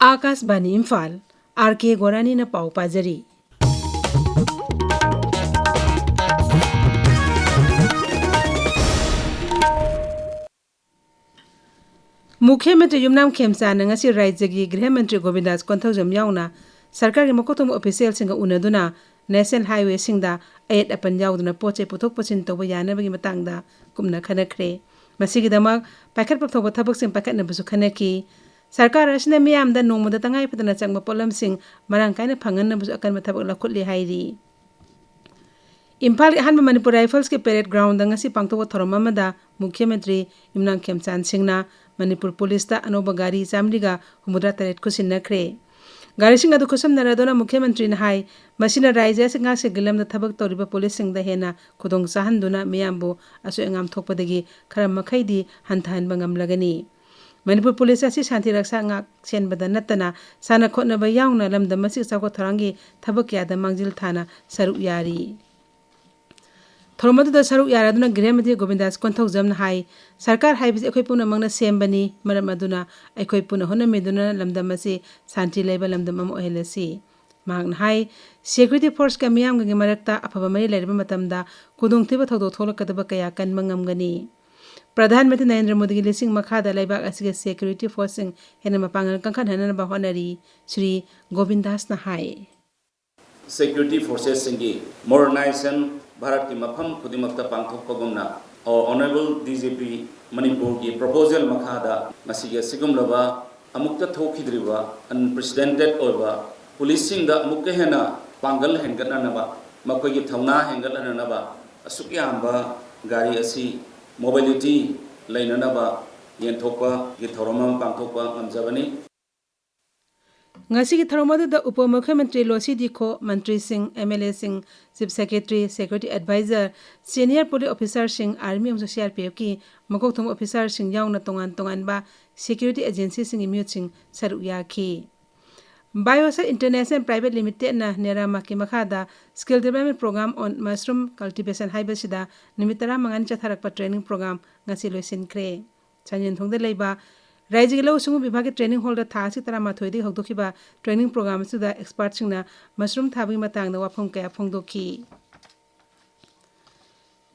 Akashvani Imphal R K. गोरानी न पाउ पाजरी। मुख्यमंत्री युमनाम खेमचान ngasi राज्यगी गृह मंत्री गोविंदास कोंथौजम याउना सरकार के मकोथम ऑफिशियल सिंग उनदुना नेशनल हाईवे सिंगदा एट अपन याउदुना पोचे पुथोक पसिन तोबा यानबगी मतंगदा कुमना खनखरे मसिगिदमक पाखत पथोबा थबक सिंग पाखतनबसु खनकी सरकार असने मियामदा नोमदा तंगाई पतना चंगबा पोलम सिंग मरांग कायना फंगनबसु अकन थबक लखुटली हाइरी इम्फाल अहम मणिपुर राइफल्स के परेड ग्राउंड ngasi पांगतोबा थोरम अमदा मुख्यमंत्री युमनाम खेमचान सिंगना मणिपुर पुलिस ता अनोबा गाड़ी चामरीगा हुमुद्रा तरेट खुसिनखरे गाड़ी सिंग अदु खुसमनरदोना मुख्यमंत्री न हाई मसिना राज्य सिंगा से गिलम थबक तौरिबा पुलिस सिंग दा हेना खुदोंग चाहनदुना मियामबो असु एंगाम थोकपदगी खरम मखैदी हंथाहनबा ngamlagani मणिपुर पुलिस असी शांति रक्षा ngak senbada natana sana khotnaba yaungna lamdam masi chawko thorangi थबक यादा मांगजिल थाना सरु यारी थोरमदुदा सरु यारादुना गृहमंत्री गोविंदास कोंथौजमना हाई सरकार हाइबिस अखोय पुना मंगना सेमबनी मरम अदुना अखोय पुना होनमेदुना लमदम असी शांति लेबा लमदम अम ओहेलसी मांगना हाई सिक्योरिटी फोर्स का मियाम गंगे मरकता अफबा मरी लेरबा मतमदा कुदुंगथिबा थौदो थोलकदबा कया कनबा ngamgani प्रधानमंत्री नरेंद्र मोदी की लिसिंग मखादा लेबाक असिगे सिक्योरिटी फोर्स सिंग हेना मपांगन कंखन हननबा होनरी श्री गोविंदास ना हाई सिक्योरिटी फोर्सेस सिंगी मॉडर्नाइजेशन भारत की मफम खुदिमक्ता पांगथोकपगुमना और ऑनरेबल डीजीपी मणिपुर की प्रपोजल मखादा मसिगे सिगुमलबा अमुक्ता थोखिद्रिबा अनप्रेसिडेंटेड ओबा पुलिसिंग दा अमुक्का हेना पांगल हेंगतननबा मखोगी थौना हेंगतननबा असुकयामबा गाड़ी असी मोबिलिटी लेननबा येंथोकपा की थौरम पांगथोकपा ngamjabani ngasi ki tharomadu उप मुख्यमंत्री लोसी दिखो मंत्री सिंह एमएलए सिंह chief secretary security advisor senior police officer सिंह आर्मी और सीआरपीएफ की मकोथुम ऑफिसर सिंह याउना तोंगान तोंगान बा सिक्योरिटी एजेंसी सिंह म्यूट सिंह सरु याखी बायोसर इंटरनेशनल प्राइवेट लिमिटेड ना नेरामा की मखादा skill development programme on mushroom cultivation हाइबसिदा निमितरा मंगान चथारकपा ट्रेनिंग प्रोग्राम ngasi लोइसिनख्रे चानिन थोंदे लेबा राज्य के लौसुंग विभाग के ट्रेनिंग हॉल थासी तरामाथोइदी हौदोखिबा ट्रेनिंग प्रोग्राम सुदा एक्सपर्ट सिंगना मशरूम थाबी मतंगदा वाफम कया फोंदोखी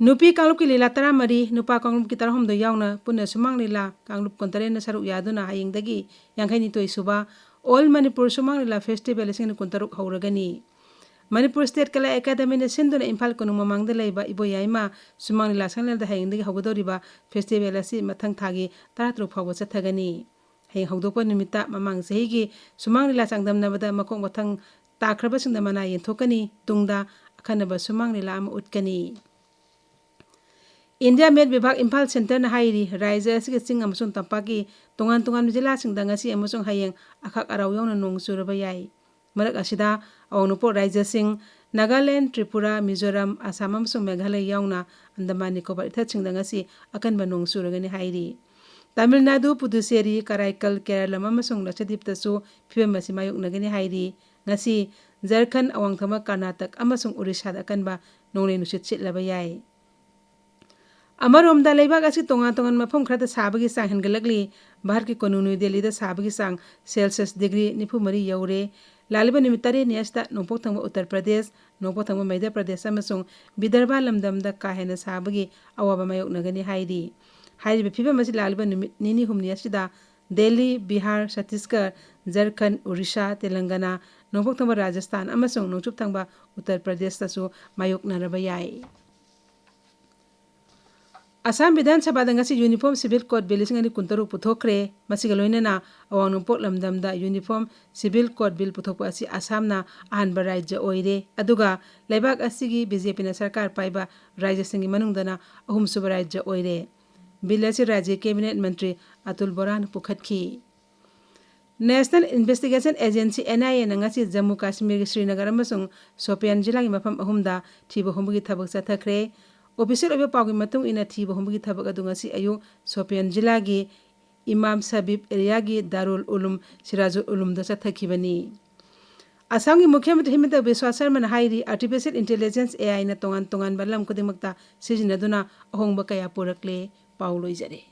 नुपी कांगलुप की लीला तरामरी नुपा कांगलुप की तरहमदो यावना पुन्ना सुमांग लीला कांगलुप कोंतरेन सरु यादुना हायिंगदगी यांखैनी तोइसुबा ऑल मणिपुर सुमांग लीला फेस्टिवल सिंग कुंतरुक हौरगनी मणिपुर स्टेट कला एकेडमी ने सिंधुना इम्फाल कोनुंग ममांगदा लेबा इबोयाइमा सुमांग लीला संगलेदा हायिंगदगी हौगदोरिबा फेस्टिवल असि मथंग थागी 13 फावबा चथगनी हें हौदोपा निमित्ता ममांग सहीगी सुमांग लीला चांगदमनबदा मकोंग मथंग ताख्रबा सिंगदा मना येंथोकनी तुंगदा अखनबा सुमांग लीला अम उटकनी इंडिया मेड विभाग इम्फाल सेंटर न हाइरी राज्य असि सिंग अमसुंग तंपाकी तोंगान तोंगान जिला सिंगदा ngasi अमसुंग हायेंग अखाक अराव यावना नोंग चुरबा याई मरक असिदा अवनुपो राज्य सिंग नागालैंड त्रिपुरा मिजोरम आसाम अमसुंग मेघालय यावना अंडमान निकोबार इथत सिंगदा ngasi अकनबा नोंग चुरगनी हाइरी तमिलनाडु पुदुचेरी कराईकल केरला अमसुंग लक्षद्वीपतसु फिबम असि मायोकनगनी हाइरी ngasi झारखंड अवांगथमा कर्नाटक अमसुंग उड़ीसादा अकनबा नोंगले नुसित सिटलबा याई अमरोमदा लेबाग असि तोंगा तोंगान मफम खरदा साबगी सांग हेनगलगली भारत की कोनुनु दिल्ली दा साबगी सांग Celsius degree 94 you're लालिबा निमित्तारे नेस्ता नोंपोथंग Uttar Pradesh नोंपोथंग Madhya Pradesh अमसुंग Vidarbha लमदमदा काहेना साबगी अवाबा मायोकनगनी हाइरी हाइरिबा फिबम असि लालिबा निमित निनी हुमनी असिदा दिल्ली बिहार छत्तीसगढ़ झारखंड उड़ीसा तेलंगाना नोंपोथंग राजस्थान अमसुंग नोंचुपथंग उत्तर प्रदेश तसु मायोकनरबा याई असम विधानसभा ngasi uniform civil code bill सिंगनी कुंतरु पुथोखरे मसिगा लोइनना अवांगनुपोक लमदमदा यूनिफॉर्म सिविल कोड बिल पुथोकपा असि आसामना अहनबा राज्य ओइरे अदुगा लेबाग असिगी बीजेपी ना सरकार पाइबा राज्य सिंगी मनुंगदना अहुमसुबा राज्य ओइरे बिल असि राज्य कैबिनेट मंत्री अतुल बोरान पुखतखी national investigation agency NIA ngasi Jammu Kashmir की श्रीनगर अमसुंग सोपियान जिला की मफम अहुमदा थीबो हुमगी थबक चथखरे ऑफिशियल ओबे पाउगी मतुंग इना थीबो हुमगी थबक अदु ngasi अयु सोपियान जिला की इमाम सबीब एरिया की दारुल उलूम सिराजुल उलूम दा चथखिबनी असम की मुख्यमंत्री हिमंत बिस्वा शर्मा हाइरी आर्टिफिशियल इंटेलिजेंस एआई ना तोंगान तोंगान बलम कुदिमक्ता सिजिनदुना अहोंगबा कया पुरकले पाउ लोइजरे।